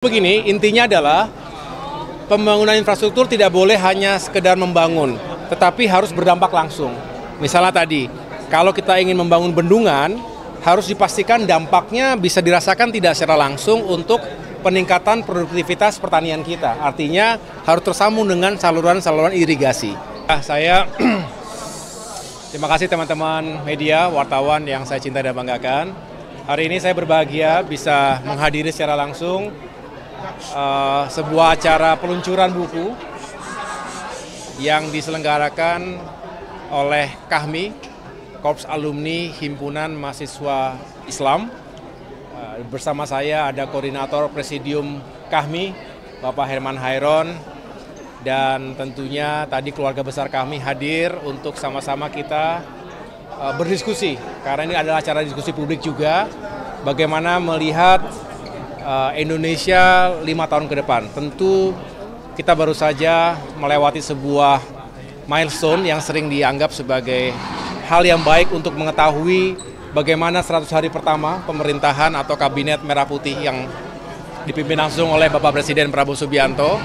Begini, intinya adalah pembangunan infrastruktur tidak boleh hanya sekedar membangun, tetapi harus berdampak langsung. Misalnya tadi, kalau kita ingin membangun bendungan, harus dipastikan dampaknya bisa dirasakan tidak secara langsung untuk peningkatan produktivitas pertanian kita. Artinya harus tersambung dengan saluran-saluran irigasi. Terima kasih teman-teman media, wartawan yang saya cintai dan banggakan. Hari ini saya berbahagia bisa menghadiri secara langsung sebuah acara peluncuran buku yang diselenggarakan oleh KAHMI, Korps Alumni Himpunan Mahasiswa Islam. Bersama saya ada Koordinator Presidium KAHMI, Bapak Herman Hairon, dan tentunya tadi keluarga besar KAHMI hadir untuk sama-sama kita berdiskusi, karena ini adalah acara diskusi publik juga, bagaimana melihat Indonesia 5 tahun ke depan. Tentu kita baru saja melewati sebuah milestone yang sering dianggap sebagai hal yang baik untuk mengetahui bagaimana 100 hari pertama pemerintahan atau kabinet merah putih yang dipimpin langsung oleh Bapak Presiden Prabowo Subianto.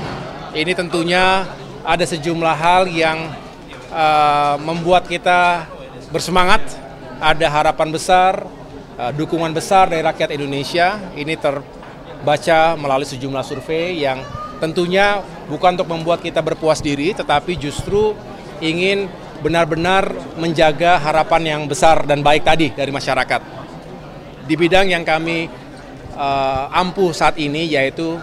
Ini tentunya ada sejumlah hal yang membuat kita bersemangat, ada harapan besar, dukungan besar dari rakyat Indonesia. Ini terbaca melalui sejumlah survei yang tentunya bukan untuk membuat kita berpuas diri, tetapi justru ingin benar-benar menjaga harapan yang besar dan baik tadi dari masyarakat. Di bidang yang kami ampuh saat ini, yaitu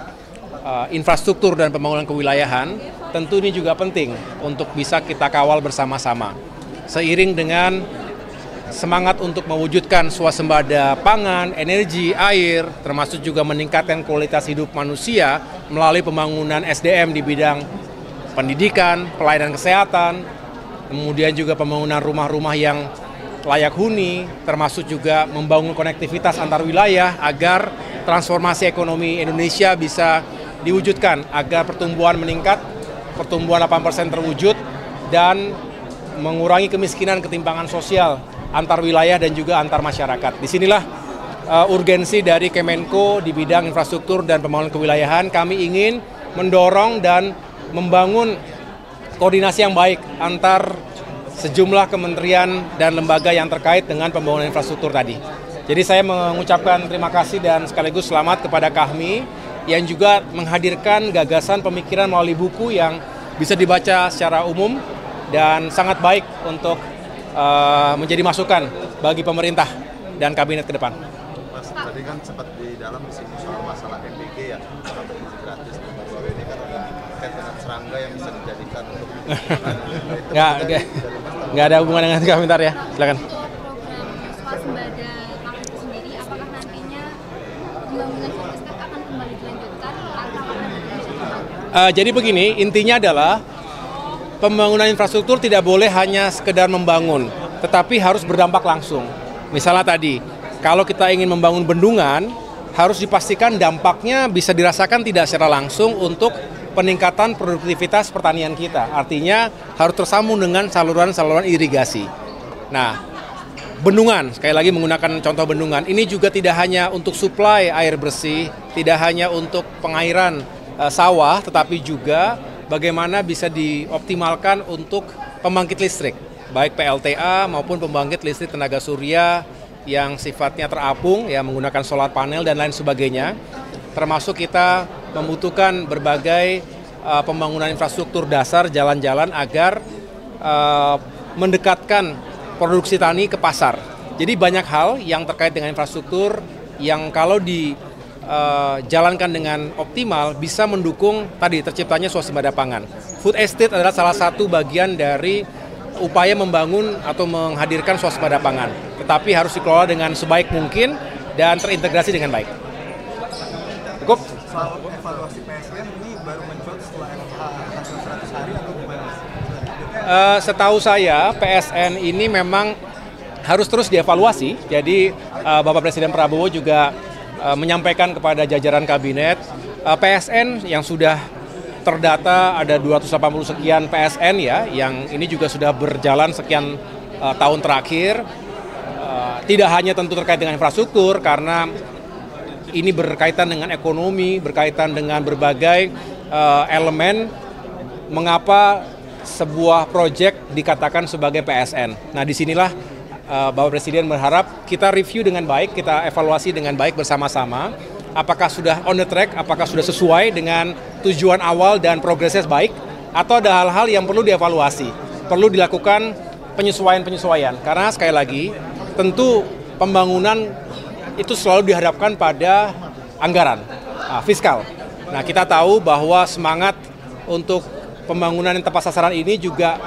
infrastruktur dan pembangunan kewilayahan, tentu ini juga penting untuk bisa kita kawal bersama-sama. Seiring dengan semangat untuk mewujudkan swasembada pangan, energi, air, termasuk juga meningkatkan kualitas hidup manusia melalui pembangunan SDM di bidang pendidikan, pelayanan kesehatan, kemudian juga pembangunan rumah-rumah yang layak huni, termasuk juga membangun konektivitas antar wilayah agar transformasi ekonomi Indonesia bisa diwujudkan, agar pertumbuhan meningkat, pertumbuhan 8% terwujud, dan mengurangi kemiskinan, ketimpangan sosial antar wilayah dan juga antar masyarakat. Disinilah urgensi dari Kemenko di bidang infrastruktur dan pembangunan kewilayahan. Kami ingin mendorong dan membangun koordinasi yang baik antar sejumlah kementerian dan lembaga yang terkait dengan pembangunan infrastruktur tadi. Jadi saya mengucapkan terima kasih dan sekaligus selamat kepada KAHMI yang juga menghadirkan gagasan pemikiran melalui buku yang bisa dibaca secara umum dan sangat baik untuk menjadi masukan bagi pemerintah dan kabinet ke depan. Mas, tadi kan sempat di dalam disinggung soal masalah MBG ya, gizi gratis. Bahwa ini kan terkait dengan serangga yang bisa dijadikan untuk nggak ada hubungan dengan komentar ya, silakan. Untuk program swasembada pangan itu sendiri, apakah nantinya pembangunan fokustek akan kembali dilanjutkan atau Jadi begini, intinya adalah pembangunan infrastruktur tidak boleh hanya sekedar membangun, tetapi harus berdampak langsung. Misalnya tadi, kalau kita ingin membangun bendungan, harus dipastikan dampaknya bisa dirasakan tidak secara langsung untuk peningkatan produktivitas pertanian kita. Artinya harus tersambung dengan saluran-saluran irigasi. Nah, bendungan, sekali lagi menggunakan contoh bendungan, ini juga tidak hanya untuk suplai air bersih, tidak hanya untuk pengairan sawah, tetapi juga bagaimana bisa dioptimalkan untuk pembangkit listrik, baik PLTA maupun pembangkit listrik tenaga surya yang sifatnya terapung, ya menggunakan solar panel dan lain sebagainya. Termasuk kita membutuhkan berbagai pembangunan infrastruktur dasar, jalan-jalan agar mendekatkan produksi tani ke pasar. Jadi banyak hal yang terkait dengan infrastruktur yang kalau dijalankan dengan optimal bisa mendukung tadi terciptanya swasembada pangan. Food estate adalah salah satu bagian dari upaya membangun atau menghadirkan swasembada pangan. Tetapi harus dikelola dengan sebaik mungkin dan terintegrasi dengan baik. Cukup? soal evaluasi PSN ini baru muncul setelah hasil 100 hari atau gimana? Setahu saya PSN ini memang harus terus dievaluasi. Jadi Bapak Presiden Prabowo juga menyampaikan kepada jajaran kabinet PSN yang sudah terdata ada 280 sekian PSN ya, yang ini juga sudah berjalan sekian tahun terakhir. Tidak hanya tentu terkait dengan infrastruktur, karena ini berkaitan dengan ekonomi, berkaitan dengan berbagai elemen mengapa sebuah proyek dikatakan sebagai PSN. Nah, disinilah Bapak Presiden berharap kita review dengan baik, kita evaluasi dengan baik bersama-sama. Apakah sudah on the track, apakah sudah sesuai dengan tujuan awal dan progresnya baik, atau ada hal-hal yang perlu dievaluasi, perlu dilakukan penyesuaian-penyesuaian. Karena sekali lagi, tentu pembangunan itu selalu dihadapkan pada anggaran, fiskal. Nah, kita tahu bahwa semangat untuk pembangunan yang tepat sasaran ini juga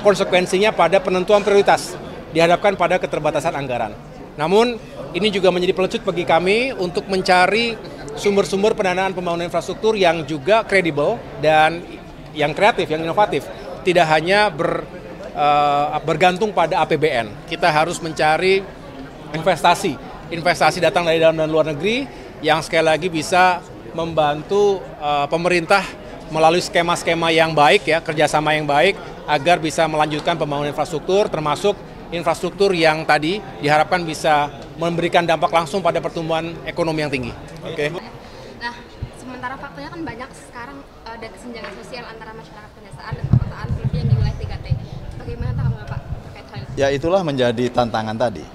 konsekuensinya pada penentuan prioritas, dihadapkan pada keterbatasan anggaran. Namun, ini juga menjadi pelecut bagi kami untuk mencari sumber-sumber pendanaan pembangunan infrastruktur yang juga kredibel dan yang kreatif, yang inovatif. Tidak hanya bergantung pada APBN. Kita harus mencari investasi. Investasi datang dari dalam dan luar negeri yang sekali lagi bisa membantu pemerintah melalui skema-skema yang baik, ya, kerjasama yang baik, agar bisa melanjutkan pembangunan infrastruktur, termasuk infrastruktur yang tadi diharapkan bisa memberikan dampak langsung pada pertumbuhan ekonomi yang tinggi. Oke. Nah, sementara faktanya kan banyak sekarang ada kesenjangan sosial antara masyarakat pedesaan dan perkotaan, terlebih yang di wilayah 3T. Bagaimana tanggapan Bapak terkait hal itu? Ya, itulah menjadi tantangan tadi.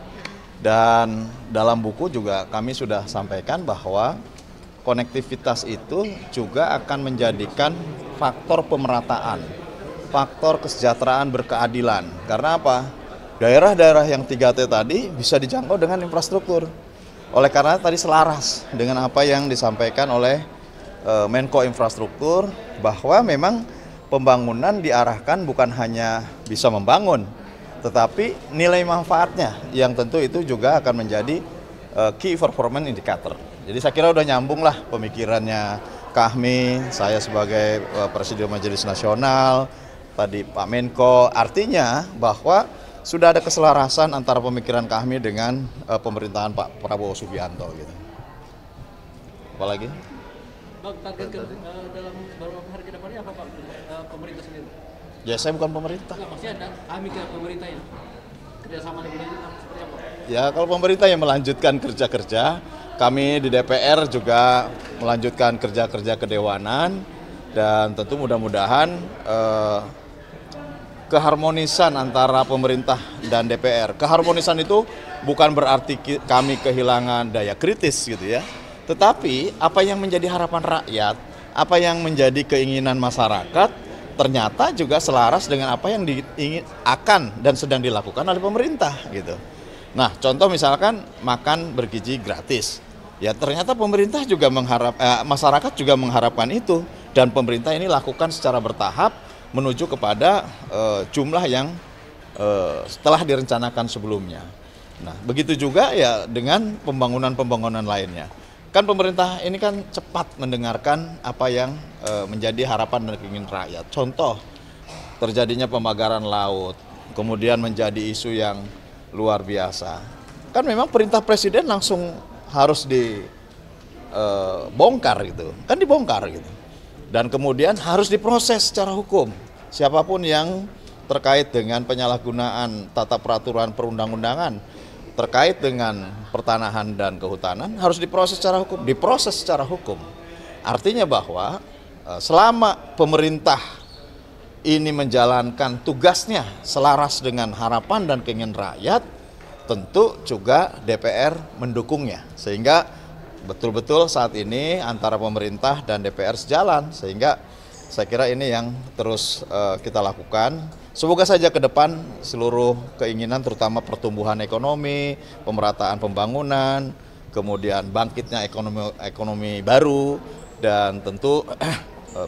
Dan dalam buku juga kami sudah sampaikan bahwa konektivitas itu juga akan menjadikan faktor pemerataan, faktor kesejahteraan berkeadilan. Karena apa? Daerah-daerah yang 3T tadi bisa dijangkau dengan infrastruktur. Oleh karena tadi selaras dengan apa yang disampaikan oleh Menko Infrastruktur, bahwa memang pembangunan diarahkan bukan hanya bisa membangun, tetapi nilai manfaatnya yang tentu itu juga akan menjadi key performance indicator. Jadi saya kira udah nyambung lah pemikirannya Kahmi, saya sebagai Presiden Majelis Nasional, tadi Pak Menko, artinya bahwa sudah ada keselarasan antara pemikiran Kahmi dengan pemerintahan Pak Prabowo Subianto gitu. Apalagi? Bang, target dalam beberapa hari ke depannya apa Pak? Pemerintah sendiri? Ya, saya bukan pemerintah. Enggak, maksudnya ada Kahmi ke pemerintah ya? Kerjasama dengan pemerintah seperti apa? Ya, kalau pemerintah yang melanjutkan kerja-kerja, kami di DPR juga melanjutkan kerja-kerja kedewanan, dan tentu mudah-mudahan keharmonisan antara pemerintah dan DPR. Keharmonisan itu bukan berarti kami kehilangan daya kritis gitu ya. Tetapi apa yang menjadi harapan rakyat, apa yang menjadi keinginan masyarakat, ternyata juga selaras dengan apa yang akan dan sedang dilakukan oleh pemerintah gitu. Nah, contoh misalkan makan bergizi gratis. Ya, ternyata pemerintah juga masyarakat juga mengharapkan itu, dan pemerintah ini lakukan secara bertahap menuju kepada jumlah yang setelah direncanakan sebelumnya. Nah, begitu juga ya dengan pembangunan-pembangunan lainnya. Kan pemerintah ini kan cepat mendengarkan apa yang menjadi harapan dan keinginan rakyat. Contoh, terjadinya pembakaran laut, kemudian menjadi isu yang luar biasa. Kan memang perintah presiden langsung harus dibongkar gitu. Kan dibongkar gitu. Dan kemudian harus diproses secara hukum. Siapapun yang terkait dengan penyalahgunaan tata peraturan perundang-undangan terkait dengan pertanahan dan kehutanan harus diproses secara hukum. Artinya bahwa selama pemerintah ini menjalankan tugasnya selaras dengan harapan dan keinginan rakyat, tentu juga DPR mendukungnya. Sehingga betul-betul saat ini antara pemerintah dan DPR sejalan, sehingga saya kira ini yang terus kita lakukan. Semoga saja ke depan seluruh keinginan, terutama pertumbuhan ekonomi, pemerataan pembangunan, kemudian bangkitnya ekonomi baru, dan tentu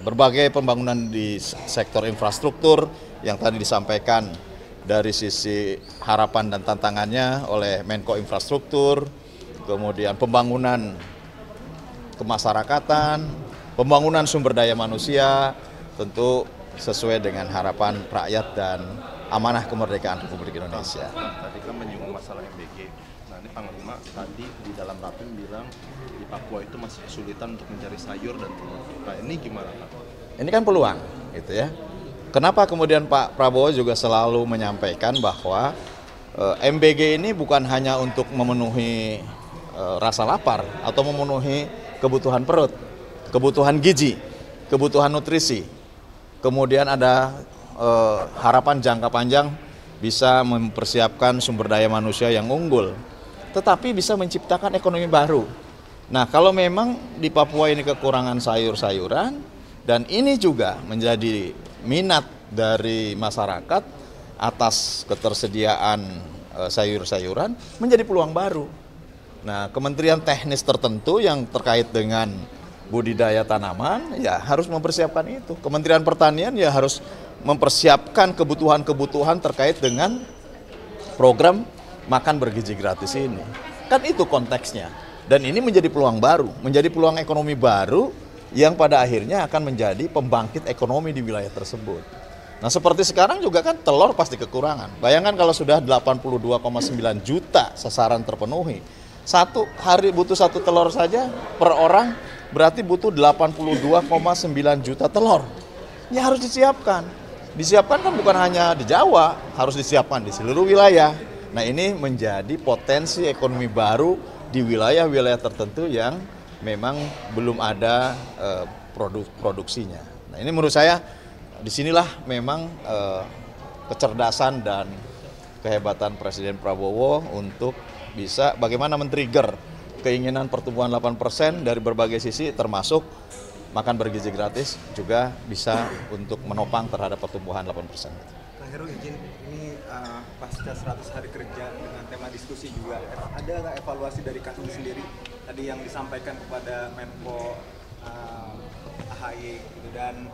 berbagai pembangunan di sektor infrastruktur yang tadi disampaikan dari sisi harapan dan tantangannya oleh Menko Infrastruktur, kemudian pembangunan kemasyarakatan, pembangunan sumber daya manusia, tentu sesuai dengan harapan rakyat dan amanah kemerdekaan Republik Indonesia. Tadi kan menyinggung masalah MBG. Nah, ini Panglima tadi di dalam rapim bilang di Papua itu masih kesulitan untuk mencari sayur dan telur. Nah, ini gimana Pak? Ini kan peluang, gitu ya. Kenapa kemudian Pak Prabowo juga selalu menyampaikan bahwa MBG ini bukan hanya untuk memenuhi rasa lapar atau memenuhi kebutuhan perut, kebutuhan gizi, kebutuhan nutrisi. Kemudian ada harapan jangka panjang bisa mempersiapkan sumber daya manusia yang unggul, tetapi bisa menciptakan ekonomi baru. Nah, kalau memang di Papua ini kekurangan sayur-sayuran, dan ini juga menjadi minat dari masyarakat atas ketersediaan sayur-sayuran, menjadi peluang baru. Nah, kementerian teknis tertentu yang terkait dengan budidaya tanaman ya harus mempersiapkan itu. Kementerian Pertanian ya harus mempersiapkan kebutuhan-kebutuhan terkait dengan program makan bergizi gratis ini. Kan itu konteksnya. Dan ini menjadi peluang baru, menjadi peluang ekonomi baru yang pada akhirnya akan menjadi pembangkit ekonomi di wilayah tersebut. Nah, seperti sekarang juga kan telur pasti kekurangan. Bayangkan kalau sudah 82,9 juta sasaran terpenuhi. Satu hari butuh satu telur saja per orang, berarti butuh 82,9 juta telur. Ini harus disiapkan. Disiapkan kan bukan hanya di Jawa, harus disiapkan di seluruh wilayah. Nah, ini menjadi potensi ekonomi baru di wilayah-wilayah tertentu yang memang belum ada produksinya. Nah, ini menurut saya disinilah memang kecerdasan dan kehebatan Presiden Prabowo untuk bisa bagaimana men-trigger keinginan pertumbuhan 8% dari berbagai sisi, termasuk makan bergizi gratis juga bisa untuk menopang terhadap pertumbuhan 8%. Kang Heru izin, ini pasca 100 hari kerja dengan tema diskusi juga, ada nggak evaluasi dari Kang sendiri tadi yang disampaikan kepada Menko AHY gitu, dan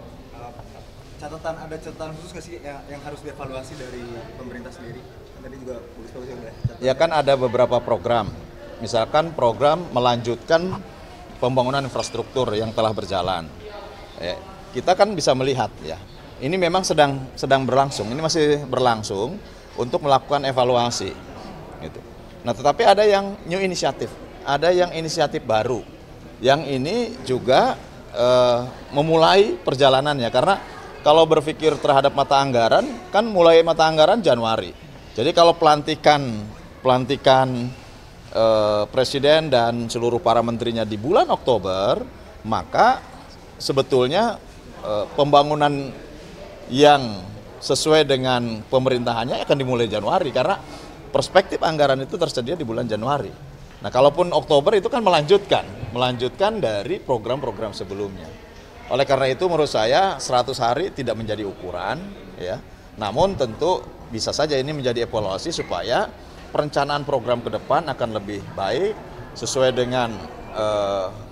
ada catatan khusus nggak sih yang harus dievaluasi dari pemerintah sendiri? Tadi juga bagus-bagus ya udah. Ya kan ada beberapa program, misalkan program melanjutkan pembangunan infrastruktur yang telah berjalan. Kita kan bisa melihat ya, ini memang sedang berlangsung, ini masih berlangsung untuk melakukan evaluasi. Gitu. Nah, tetapi ada yang new inisiatif, ada yang inisiatif baru, yang ini juga memulai perjalanannya, karena kalau berpikir terhadap mata anggaran, kan mulai mata anggaran Januari. Jadi kalau pelantikan Presiden dan seluruh para menterinya di bulan Oktober, maka sebetulnya pembangunan yang sesuai dengan pemerintahannya akan dimulai Januari, karena perspektif anggaran itu tersedia di bulan Januari. Nah, kalaupun Oktober itu kan melanjutkan dari program-program sebelumnya. Oleh karena itu menurut saya 100 hari tidak menjadi ukuran ya. Namun tentu bisa saja ini menjadi evaluasi supaya perencanaan program ke depan akan lebih baik sesuai dengan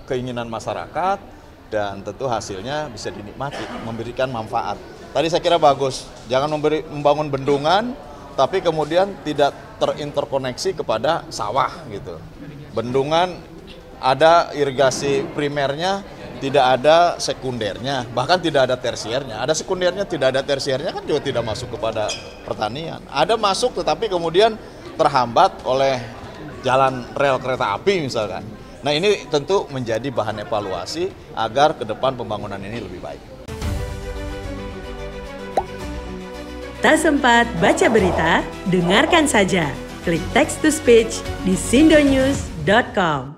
keinginan masyarakat, dan tentu hasilnya bisa dinikmati, memberikan manfaat. Tadi saya kira bagus, jangan membangun bendungan tapi kemudian tidak terinterkoneksi kepada sawah gitu. Bendungan ada irigasi primernya, tidak ada sekundernya, bahkan tidak ada tersiernya. Ada sekundernya, tidak ada tersiernya, kan juga tidak masuk kepada pertanian. Ada masuk tetapi kemudian terhambat oleh jalan rel kereta api misalkan. Nah, ini tentu menjadi bahan evaluasi agar ke depan pembangunan ini lebih baik. Tak sempat baca berita? Dengarkan saja. Klik text to speech di sindonews.com.